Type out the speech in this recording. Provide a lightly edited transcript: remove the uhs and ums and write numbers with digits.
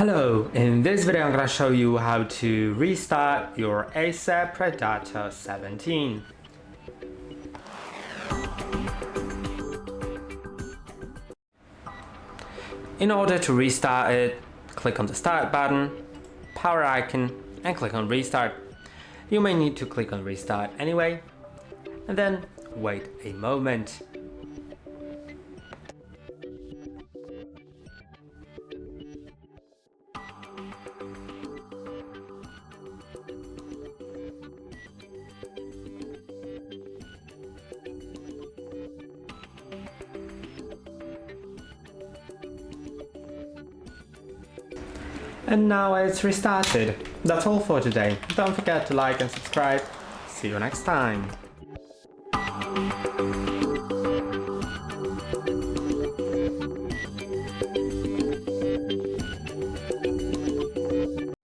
Hello, in this video I'm going to show you how to restart your ACER Predator 17. In order to restart it, click on the start button, power icon, and click on restart. You may need to click on restart anyway, and then wait a moment. And now it's restarted. That's all for today. Don't forget to like and subscribe. See you next time.